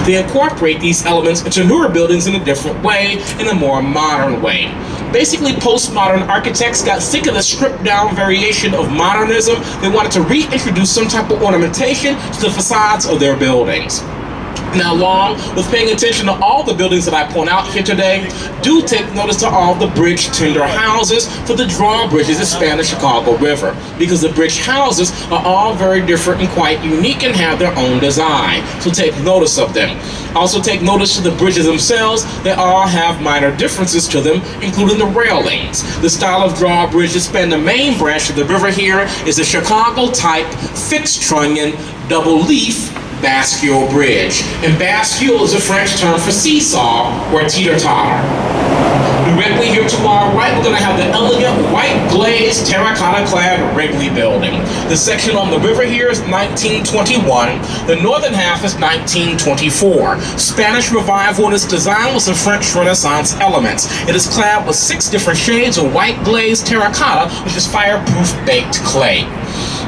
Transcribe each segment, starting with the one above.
They incorporate these elements into newer buildings in a different way, in a more modern way. Basically, postmodern architects got sick of the stripped-down variation of modernism. They wanted to reintroduce some type of ornamentation to the facades of their buildings. Now, along with paying attention to all the buildings that I point out here today, do take notice to all the bridge tender houses for the drawbridges that span the Chicago River, because the bridge houses are all very different and quite unique and have their own design. So take notice of them. Also take notice to the bridges themselves. They all have minor differences to them, including the railings. The style of drawbridge that span the main branch of the river here is the Chicago type fixed trunnion double leaf bascule bridge. And bascule is a French term for seesaw or teeter-totter. Directly here to our right, we're going to have the elegant white glazed terracotta-clad Wrigley Building. The section on the river here is 1921. The northern half is 1924. Spanish Revival in its design with some French Renaissance elements. It is clad with 6 different shades of white glazed terracotta, which is fireproof baked clay.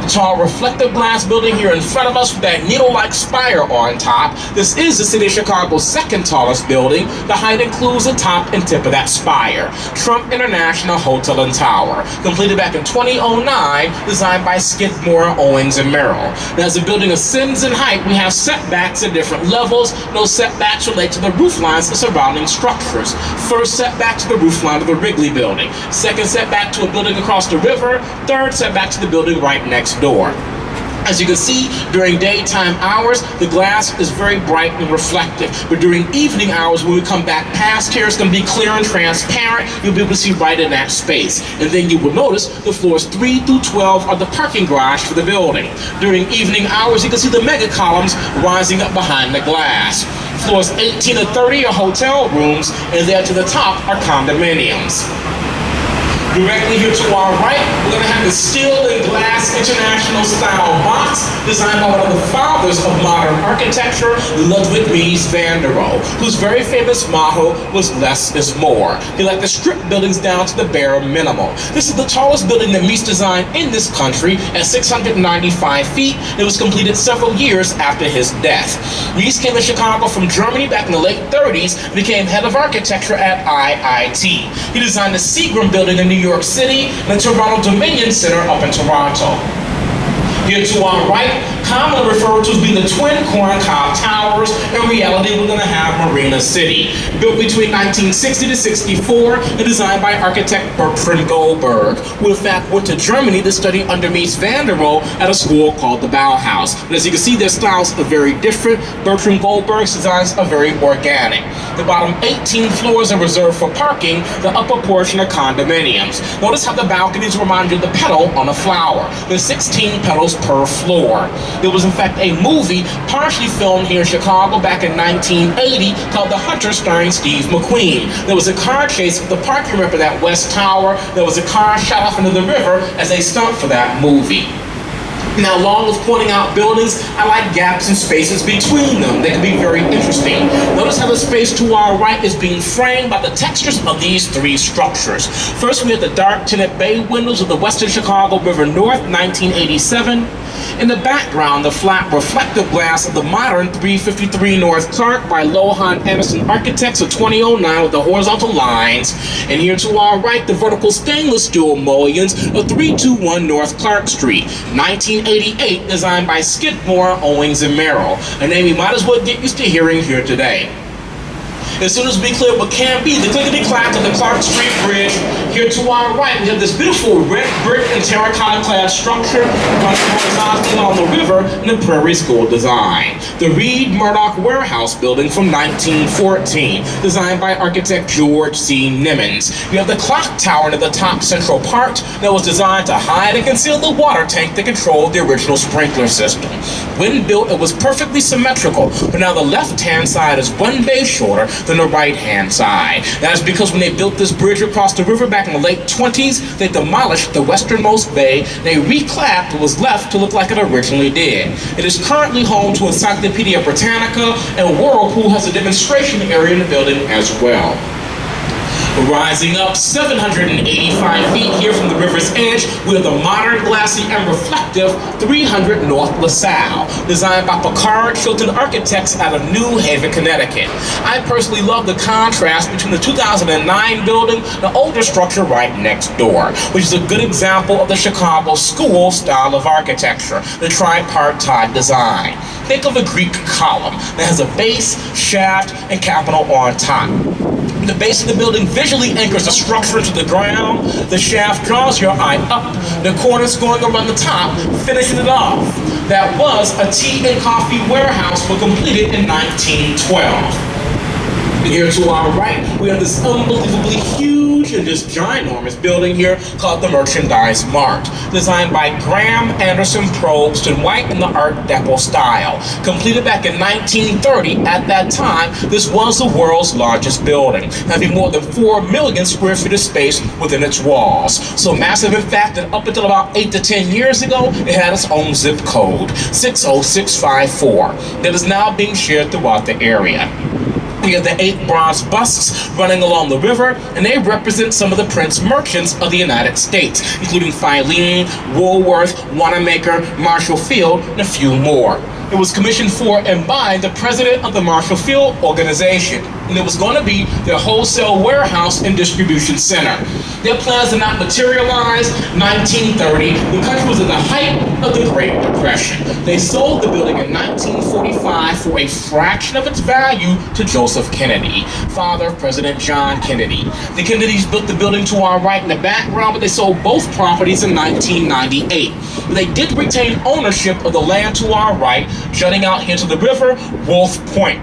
The tall reflective glass building here in front of us with that needle-like spire on top. This is the city of Chicago's second tallest building. The height includes the top and tip of that spire. Trump International Hotel and Tower, completed back in 2009, designed by Skidmore, Owings & Merrill. Now, as the building ascends in height, we have setbacks at different levels. Those setbacks relate to the roof lines of surrounding structures. First setback to the roof line of the Wrigley Building. Second setback to a building across the river. Third setback to the building right next door. As you can see, during daytime hours, the glass is very bright and reflective. But during evening hours, when we come back past here, it's going to be clear and transparent. You'll be able to see right in that space. And then you will notice the floors 3 through 12 are the parking garage for the building. During evening hours, you can see the mega columns rising up behind the glass. Floors 18 to 30 are hotel rooms, and there to the top are condominiums. Directly here to our right, we're going to have the steel and glass international style box designed by one of the fathers of modern architecture, Ludwig Mies van der Rohe, whose very famous motto was less is more. He liked to strip buildings down to the bare minimum. This is the tallest building that Mies designed in this country at 695 feet. It was completed several years after his death. Mies came to Chicago from Germany back in the late 30s and became head of architecture at IIT. He designed the Seagram building in New York City and the Toronto Dominion Center up in Toronto. Here to our right, commonly referred to as being the twin corncob towers. In reality, we're going to have Marina City. Built between 1960 to 64 and designed by architect Bertrand Goldberg, who in fact went to Germany to study under Mies van der Rohe at a school called the Bauhaus. And as you can see, their styles are very different. Bertrand Goldberg's designs are very organic. The bottom 18 floors are reserved for parking. The upper portion are condominiums. Notice how the balconies remind you of the petal on a flower. There's 16 petals per floor. There was in fact a movie partially filmed here in Chicago back in 1980 called The Hunter, starring Steve McQueen. There was a car chase with the parking ramp of that West Tower. There was a car shot off into the river as a stunt for that movie. Now, along with pointing out buildings, I like gaps and spaces between them. They can be very interesting. Notice how the space to our right is being framed by the textures of these 3 structures. First, we have the dark tinted bay windows of the Western Chicago River North, 1987. In the background, the flat reflective glass of the modern 353 North Clark by Lohan Anderson Architects of 2009 with the horizontal lines. And here to our right, the vertical stainless steel mullions of 321 North Clark Street, 1988, designed by Skidmore, Owings & Merrill, a name you might as well get used to hearing here today. As soon as we clear what can be the clickety-clack of the Clark Street Bridge, here to our right, we have this beautiful red brick and terracotta-clad structure running horizontally along the river in the Prairie School design. The Reed Murdoch Warehouse Building from 1914, designed by architect George C. Nimmons. You have the clock tower near the top central part that was designed to hide and conceal the water tank that controlled the original sprinkler system. When built, it was perfectly symmetrical, but now the left-hand side is 1 bay shorter than the right-hand side. That is because when they built this bridge across the river back in the late 20s, they demolished the westernmost bay. They reclapped what was left to look like it originally did. It is currently home to Encyclopedia Britannica, and Whirlpool has a demonstration area in the building as well. Rising up 785 feet here from the river river's edge, we have the modern, glassy, and reflective 300 North LaSalle, designed by Picard Chilton Architects out of New Haven, Connecticut. I personally love the contrast between the 2009 building and the older structure right next door, which is a good example of the Chicago school style of architecture, the tripartite design. Think of a Greek column that has a base, shaft, and capital on top. The base of the building visually anchors the structure to the ground. The shaft draws your eye up. The corners going around the top, finishing it off. That was a tea and coffee warehouse, but completed in 1912. Here to our right, we have this unbelievably huge and just ginormous building here called the Merchandise Mart, designed by Graham Anderson Probst in white in the Art Deco style. Completed back in 1930, at that time, this was the world's largest building, having more than 4 million square feet of space within its walls. So massive, in fact, that up until about 8 to 10 years ago, it had its own zip code, 60654, that is now being shared throughout the area. We have the 8 bronze busts running along the river, and they represent some of the prince merchants of the United States, including Philemon, Woolworth, Wanamaker, Marshall Field, and a few more. It was commissioned for and by the president of the Marshall Field organization, and it was going to be their wholesale warehouse and distribution center. Their plans did not materialize. 1930, the country was in the height of the Great Depression. They sold the building in 1945 for a fraction of its value to Joseph Kennedy, father of President John Kennedy. The Kennedys built the building to our right in the background, but they sold both properties in 1998. But they did retain ownership of the land to our right, jutting out into the river, Wolf Point.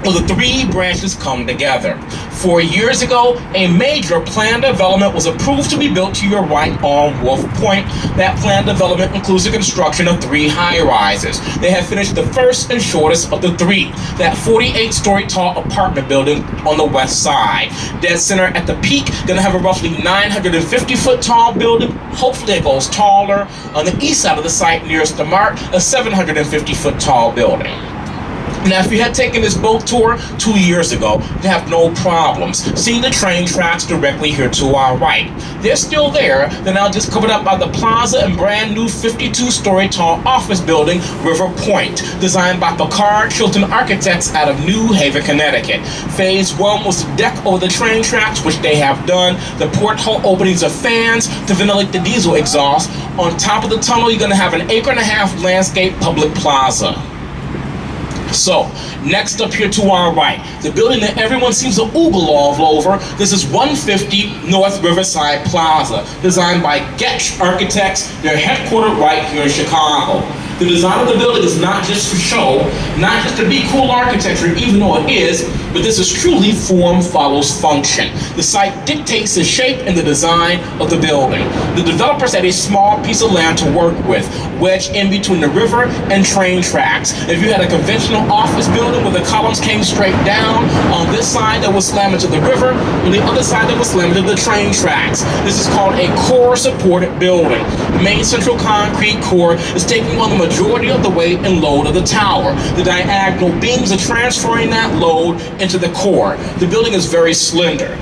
Well, the 3 branches come together. 4 years ago, a major planned development was approved to be built to your right on Wolf Point. That planned development includes the construction of 3 high-rises. They have finished the first and shortest of the 3, that 48-story tall apartment building on the west side. Dead center at the peak, going to have a roughly 950-foot tall building. Hopefully it goes taller. On the east side of the site, nearest the Mart, a 750-foot tall building. Now, if you had taken this boat tour 2 years ago, you have no problems seeing the train tracks directly here to our right. They're still there. They're now just covered up by the plaza and brand new 52-story tall office building, River Point, designed by Picard Chilton Architects out of New Haven, Connecticut. Phase 1 was the deck over the train tracks, which they have done. The porthole openings are fans to ventilate the diesel exhaust. On top of the tunnel, you're going to have an 1.5-acre landscape public plaza. So, next up here to our right, the building that everyone seems to oogle all over, this is 150 North Riverside Plaza, designed by Getch Architects. They're headquartered right here in Chicago. The design of the building is not just for show, not just to be cool architecture, even though it is, but this is truly form follows function. The site dictates the shape and the design of the building. The developers had a small piece of land to work with, wedged in between the river and train tracks. If you had a conventional office building where the columns came straight down, on this side that was slammed into the river, on the other side that was slammed into the train tracks. This is called a core supported building. The main central concrete core is taking on the majority of the weight and load of the tower. The diagonal beams are transferring that load into the core. The building is very slender.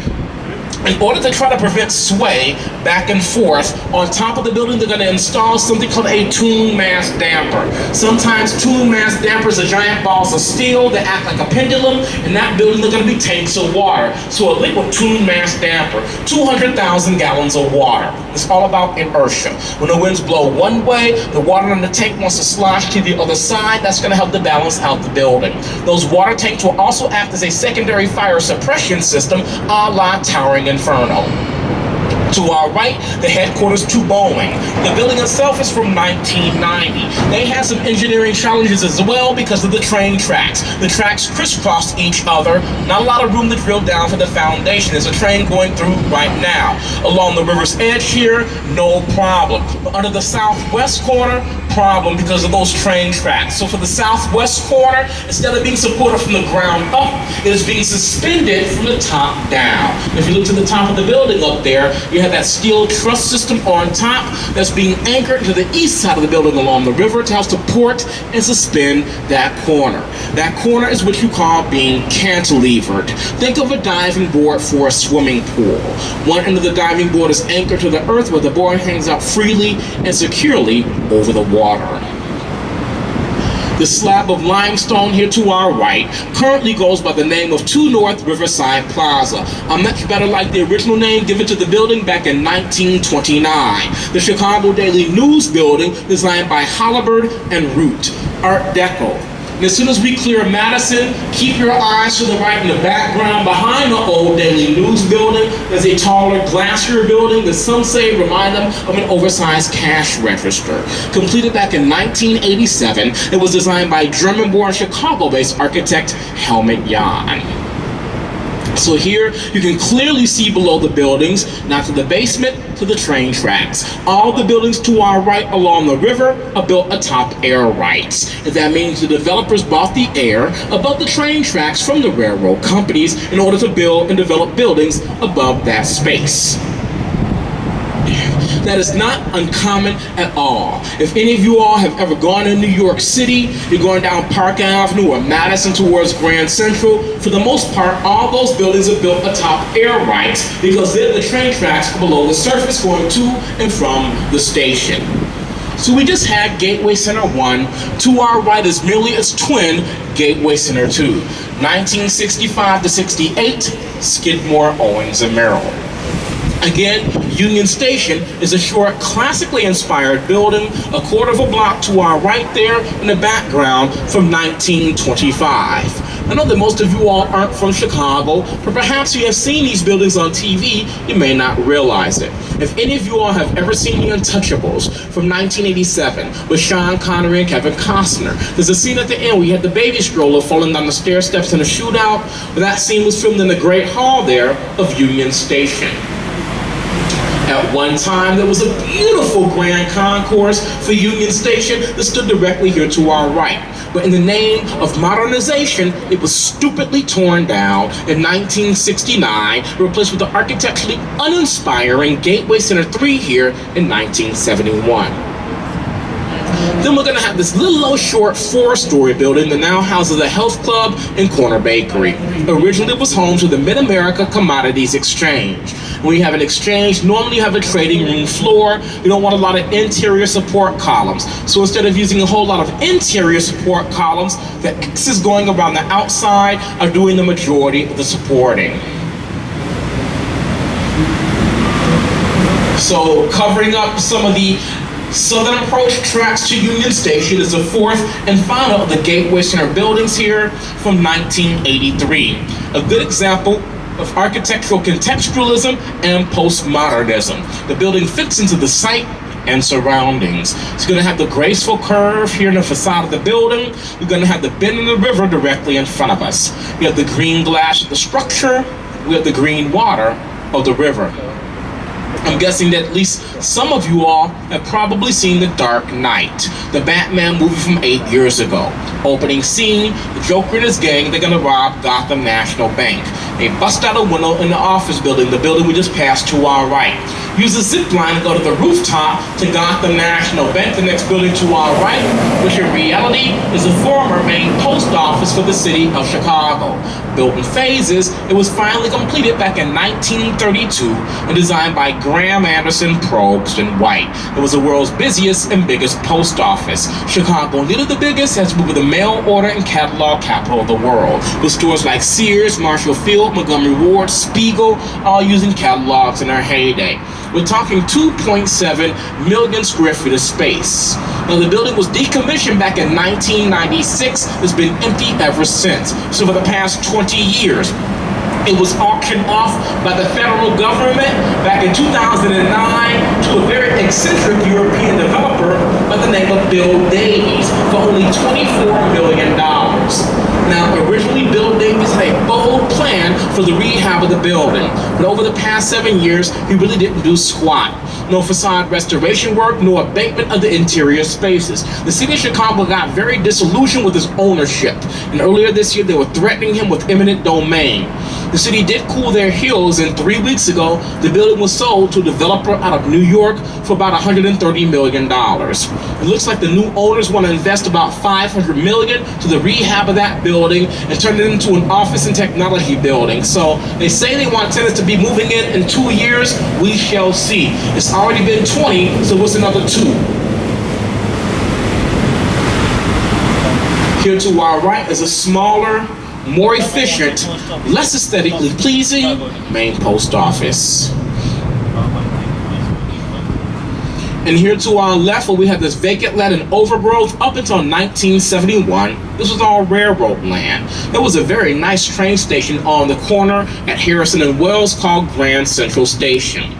In order to try to prevent sway back and forth, on top of the building, they're going to install something called a tune mass damper. Sometimes tune mass dampers are giant balls of steel that act like a pendulum. In that building, they're going to be tanks of water. So a liquid tune mass damper, 200,000 gallons of water. It's all about inertia. When the winds blow one way, the water in the tank wants to slosh to the other side. That's going to help to balance out the building. Those water tanks will also act as a secondary fire suppression system, a la Towering Inferno. To our right, the headquarters to Boeing. The building itself is from 1990. They had some engineering challenges as well because of the train tracks. The tracks crisscross each other. Not a lot of room to drill down for the foundation. There's a train going through right now. Along the river's edge here, no problem. But under the southwest corner, problem because of those train tracks. So for the southwest corner, instead of being supported from the ground up, it is being suspended from the top down. If you look to the top of the building up there, you You have that steel truss system on top that's being anchored to the east side of the building along the river to help support and suspend that corner. That corner is what you call being cantilevered. Think of a diving board for a swimming pool. One end of the diving board is anchored to the earth where the board hangs out freely and securely over the water. The slab of limestone here to our right currently goes by the name of 2 North Riverside Plaza, a much better like the original name given to the building back in 1929. The Chicago Daily News building designed by Halliburton and Root, Art Deco. And as soon as we clear Madison, keep your eyes to the right in the background. Behind the old Daily News building is a taller glacier building that some say remind them of an oversized cash register. Completed back in 1987, it was designed by German-born Chicago-based architect Helmut Jahn. So here you can clearly see below the buildings, not to the basement, to the train tracks. All the buildings to our right along the river are built atop air rights. And that means the developers bought the air above the train tracks from the railroad companies in order to build and develop buildings above that space. That is not uncommon at all. If any of you all have ever gone to New York City, you're going down Park Avenue or Madison towards Grand Central, for the most part, all those buildings are built atop air rights because they're the train tracks below the surface going to and from the station. So we just had Gateway Center 1. To our right is merely its twin, Gateway Center 2. 1965 to 68, Skidmore, Owings and Merrill. Again, Union Station is a short, classically inspired building, a quarter of a block to our right there in the background from 1925. I know that most of you all aren't from Chicago, but perhaps you have seen these buildings on TV, you may not realize it. If any of you all have ever seen The Untouchables from 1987 with Sean Connery and Kevin Costner, there's a scene at the end where you had the baby stroller falling down the stair steps in a shootout, but that scene was filmed in the Great Hall there of Union Station. At one time, there was a beautiful grand concourse for Union Station that stood directly here to our right. But in the name of modernization, it was stupidly torn down in 1969, replaced with the architecturally uninspiring Gateway Center 3 here in 1971. Then we're going to have this little old short 4-story building that now houses a health club and corner bakery. Originally it was home to the Mid-America Commodities Exchange. When you have an exchange, normally you have a trading room floor. You don't want a lot of interior support columns. So instead of using a whole lot of interior support columns, the X's going around the outside are doing the majority of the supporting. So covering up some of the southern approach tracks to Union Station is the fourth and final of the Gateway Center buildings here from 1983. A good example of architectural contextualism and postmodernism. The building fits into the site and surroundings. It's going to have the graceful curve here in the facade of the building. You're going to have the bend in the river directly in front of us. We have the green glass of the structure. We have the green water of the river. I'm guessing that at least some of you all have probably seen The Dark Knight, the Batman movie from 8 years ago. Opening scene, the Joker and his gang, they're gonna rob Gotham National Bank. They bust out a window in the office building, the building we just passed to our right. Use a zip line to go to the rooftop to Gotham National Bank, the next building to our right, which in reality is the former main post office for the city of Chicago. Built in phases, it was finally completed back in 1932 and designed by Graham Anderson, Probst, and White. It was the world's busiest and biggest post office. Chicago needed the biggest as we were the mail order and catalog capital of the world, with stores like Sears, Marshall Field, Montgomery Ward, Spiegel, all using catalogs in their heyday. We're talking 2.7 million square feet of space. Now, the building was decommissioned back in 1996. It's been empty ever since. So for the past 20 years, it was auctioned off by the federal government back in 2009 to a very eccentric European developer by the name of Bill Davies for only $24 million. Now, originally Bill Davies had a bold plan for the rehab of the building, but over the past 7 years, he really didn't do squat. No facade restoration work, no abatement of the interior spaces. The city of Chicago got very disillusioned with his ownership, and earlier this year they were threatening him with eminent domain. The city did cool their heels, and 3 weeks ago, the building was sold to a developer out of New York for about $130 million. It looks like the new owners want to invest about $500 million to the rehab of that building and turn it into an office and technology building. So they say they want tenants to be moving in 2 years. We shall see. It's already been 20, so what's another 2? Here to our right is a smaller, more efficient, less aesthetically pleasing main post office. And here to our left, where we have this vacant land and overgrowth up until 1971. This was all railroad land. There was a very nice train station on the corner at Harrison and Wells called Grand Central Station.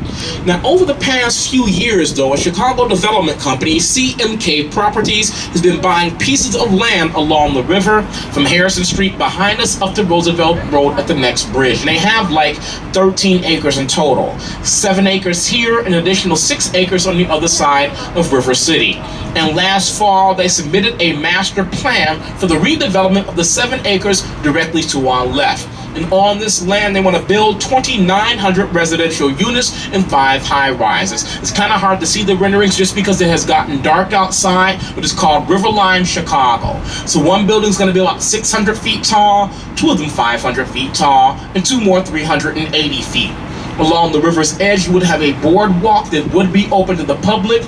Now, over the past few years, though, a Chicago development company, CMK Properties, has been buying pieces of land along the river from Harrison Street behind us up to Roosevelt Road at the next bridge. And they have like 13 acres in total. 7 acres here, an additional 6 acres on the other side of River City. And last fall, they submitted a master plan for the redevelopment of the 7 acres directly to our left. And on this land, they want to build 2,900 residential units and 5 high-rises. It's kind of hard to see the renderings just because it has gotten dark outside, but it's called Riverline Chicago. So one building's going to be about 600 feet tall, 2 of them 500 feet tall, and 2 more 380 feet. Along the river's edge, you would have a boardwalk that would be open to the public.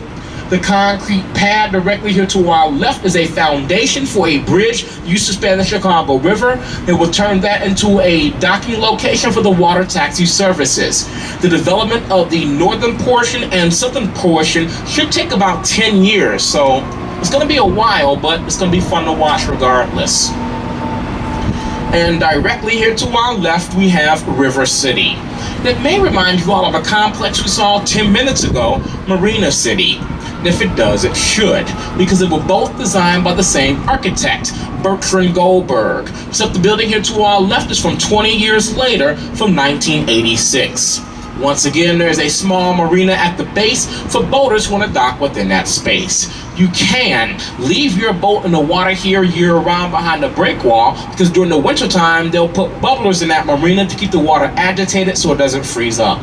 The concrete pad directly here to our left is a foundation for a bridge used to span the Chicago River. It will turn that into a docking location for the water taxi services. The development of the northern portion and southern portion should take about 10 years, so it's going to be a while, but it's going to be fun to watch regardless. And directly here to our left, we have River City. That may remind you all of a complex we saw 10 minutes ago, Marina City. And if it does, it should, because they were both designed by the same architect, Bertrand Goldberg. Except the building here to our left is from 20 years later, from 1986. Once again, there's a small marina at the base for boaters who want to dock within that space. You can leave your boat in the water here year-round behind the break wall, because during the wintertime, they'll put bubblers in that marina to keep the water agitated so it doesn't freeze up.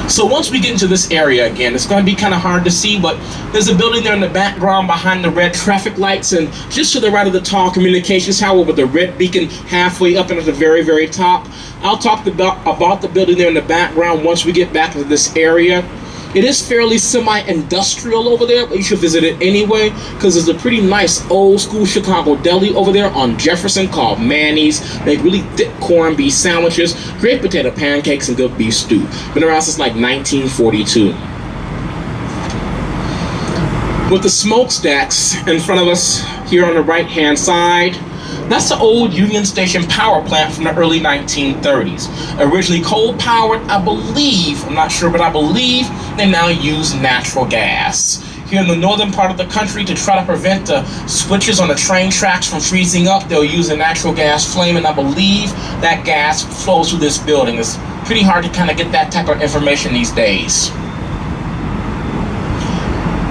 So once we get into this area again, it's going to be kind of hard to see, but there's a building there in the background behind the red traffic lights, and just to the right of the tall communications tower with the red beacon halfway up and at the very, very top. I'll talk about the building there in the background once we get back to this area. It is fairly semi-industrial over there, but you should visit it anyway, because there's a pretty nice old school Chicago deli over there on Jefferson called Manny's. They really thick corned beef sandwiches, great potato pancakes, and good beef stew. Been around since like 1942. With the smokestacks in front of us here on the right-hand side, that's the old Union Station power plant from the early 1930s. Originally coal-powered, I believe, I'm not sure, but I believe they now use natural gas. Here in the northern part of the country, to try to prevent the switches on the train tracks from freezing up, they'll use a natural gas flame, and I believe that gas flows through this building. It's pretty hard to kind of get that type of information these days.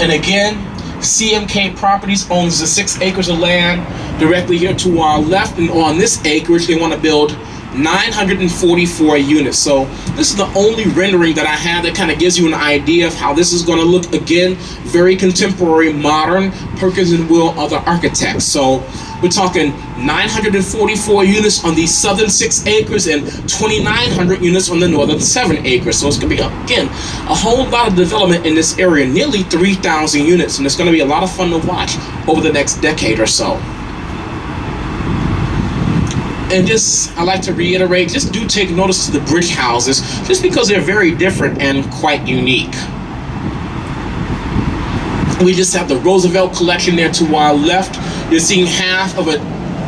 And again, CMK Properties owns the 6 acres of land directly here to our left, and on this acreage they want to build 944 units. So this is the only rendering that I have that kind of gives you an idea of how this is going to look. Again, very contemporary, modern, Perkins and Will other architects. So we're talking 944 units on the southern 6 acres and 2,900 units on the northern 7 acres. So it's going to be, again, a whole lot of development in this area, nearly 3,000 units, and it's going to be a lot of fun to watch over the next decade or so. And just, I like to reiterate, just do take notice to the bridge houses, just because they're very different and quite unique. We just have the Roosevelt Collection there to our left. You're seeing half of a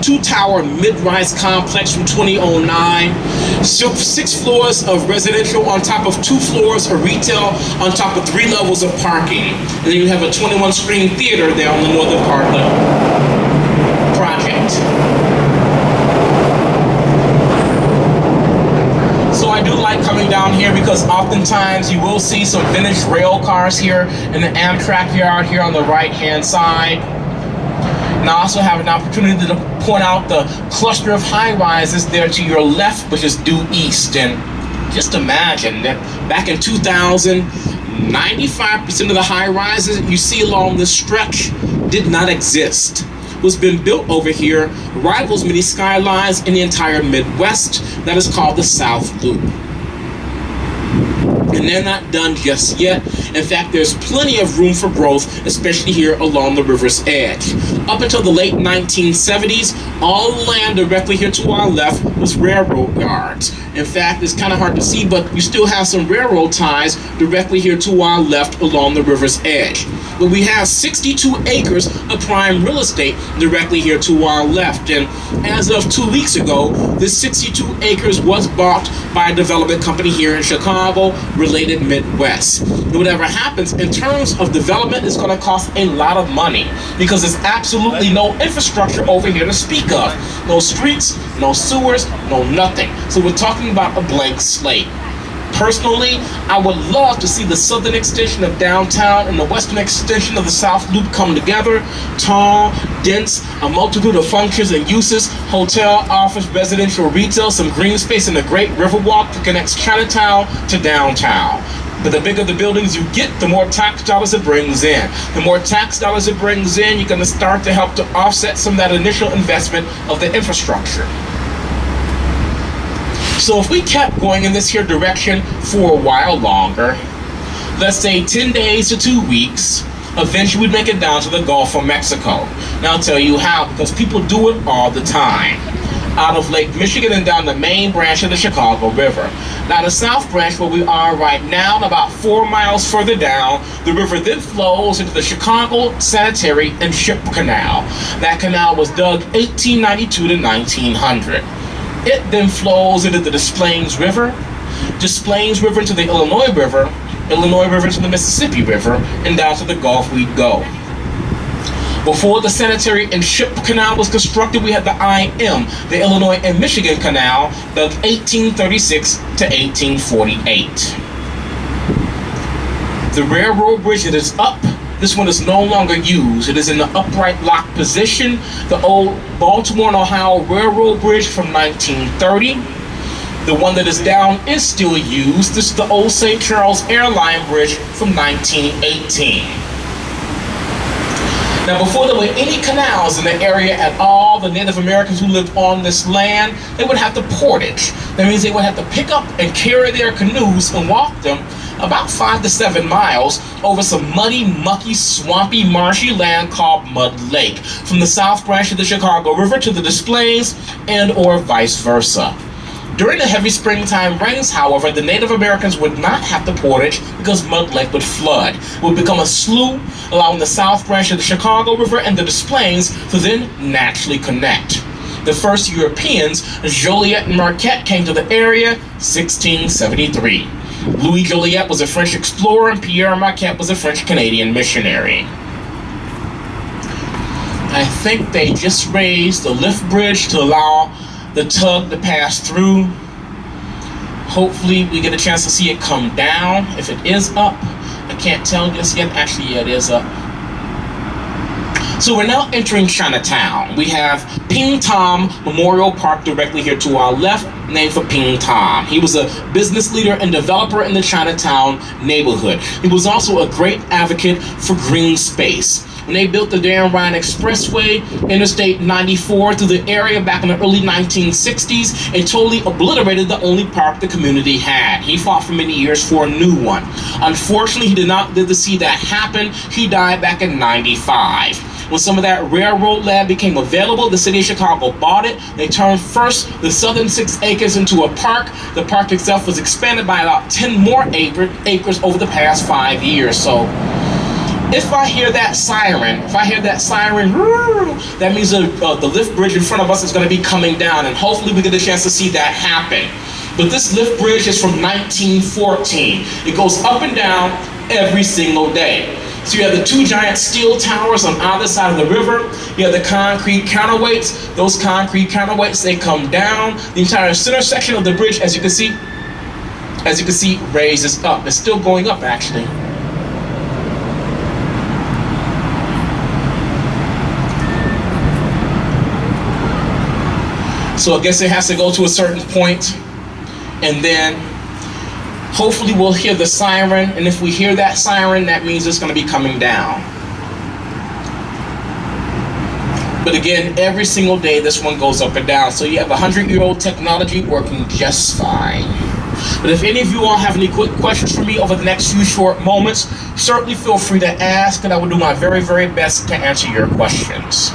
2-tower mid-rise complex from 2009. 6 floors of residential on top of 2 floors of retail on top of 3 levels of parking. And then you have a 21-screen theater there on the northern part of the project. So I do like coming down here because oftentimes you will see some vintage rail cars here in the Amtrak yard here on the right-hand side. And I also have an opportunity to point out the cluster of high-rises there to your left, which is due east. And just imagine that back in 2000, 95% of the high-rises you see along this stretch did not exist. What's been built over here rivals many skylines in the entire Midwest. That is called the South Loop. And they're not done just yet. In fact, there's plenty of room for growth, especially here along the river's edge. Up until the late 1970s, all the land directly here to our left was railroad yards. In fact, it's kind of hard to see, but you still have some railroad ties directly here to our left along the river's edge. But we have 62 acres of prime real estate directly here to our left. And as of 2 weeks ago, this 62 acres was bought by a development company here in Chicago, Related Midwest. And whatever happens in terms of development is going to cost a lot of money because there's absolutely no infrastructure over here to speak of. No streets, no sewers, no nothing. So we're talking about a blank slate. Personally, I would love to see the southern extension of downtown and the western extension of the South Loop come together. Tall, dense, a multitude of functions and uses, hotel, office, residential, retail, some green space, and a great riverwalk that connects Chinatown to downtown. But the bigger the buildings you get, the more tax dollars it brings in. The more tax dollars it brings in, you're going to start to help to offset some of that initial investment of the infrastructure. So if we kept going in this here direction for a while longer, let's say 10 days to 2 weeks, eventually we'd make it down to the Gulf of Mexico. Now I'll tell you how, because people do it all the time. Out of Lake Michigan and down the main branch of the Chicago River. Now the south branch where we are right now, and about 4 miles further down, the river then flows into the Chicago Sanitary and Ship Canal. That canal was dug 1892 to 1900. It then flows into the Des Plaines River into the Illinois River into the Mississippi River, and down to the Gulf we go. Before the Sanitary and Ship Canal was constructed, we had the IM, the Illinois and Michigan Canal, dug 1836 to 1848. The railroad bridge that is up, this one is no longer used. It is in the upright lock position. The old Baltimore and Ohio Railroad Bridge from 1930. The one that is down is still used. This is the old St. Charles Airline Bridge from 1918. Now, before there were any canals in the area at all, the Native Americans who lived on this land, they would have to portage. That means they would have to pick up and carry their canoes and walk them about 5 to 7 miles over some muddy, mucky, swampy, marshy land called Mud Lake, from the south branch of the Chicago River to the Des Plaines, and or vice versa. During the heavy springtime rains, however, the Native Americans would not have to portage because Mud Lake would flood. It would become a slough, allowing the south branch of the Chicago River and the Des Plaines to then naturally connect. The first Europeans, Joliet and Marquette, came to the area 1673. Louis Joliet was a French explorer and Pierre Marquette was a French-Canadian missionary. I think they just raised the lift bridge to allow the tug to pass through. Hopefully we get a chance to see it come down. If it is up, I can't tell just yet. Actually, yeah, it is up. So we're now entering Chinatown. We have Ping Tom Memorial Park directly here to our left, named for Ping Tom. He was a business leader and developer in the Chinatown neighborhood. He was also a great advocate for green space. When they built the Dan Ryan Expressway, Interstate 94 through the area back in the early 1960s, it totally obliterated the only park the community had. He fought for many years for a new one. Unfortunately, he did not live to see that happen. He died back in 95. When some of that railroad land became available, the city of Chicago bought it. They turned first the southern 6 acres into a park. The park itself was expanded by about 10 more acres over the past 5 years. So if I hear that siren, that means the lift bridge in front of us is going to be coming down, and hopefully we get a chance to see that happen. But this lift bridge is from 1914. It goes up and down every single day. So you have the 2 giant steel towers on either side of the river. You have the concrete counterweights. Those concrete counterweights, they come down. The entire center section of the bridge, as you can see, raises up. It's still going up, actually. So I guess it has to go to a certain point, and then hopefully we'll hear the siren, and if we hear that siren, that means it's going to be coming down. But again, every single day this one goes up and down. So you have 100-year-old technology working just fine. But if any of you all have any quick questions for me over the next few short moments, certainly feel free to ask, and I will do my very, very best to answer your questions.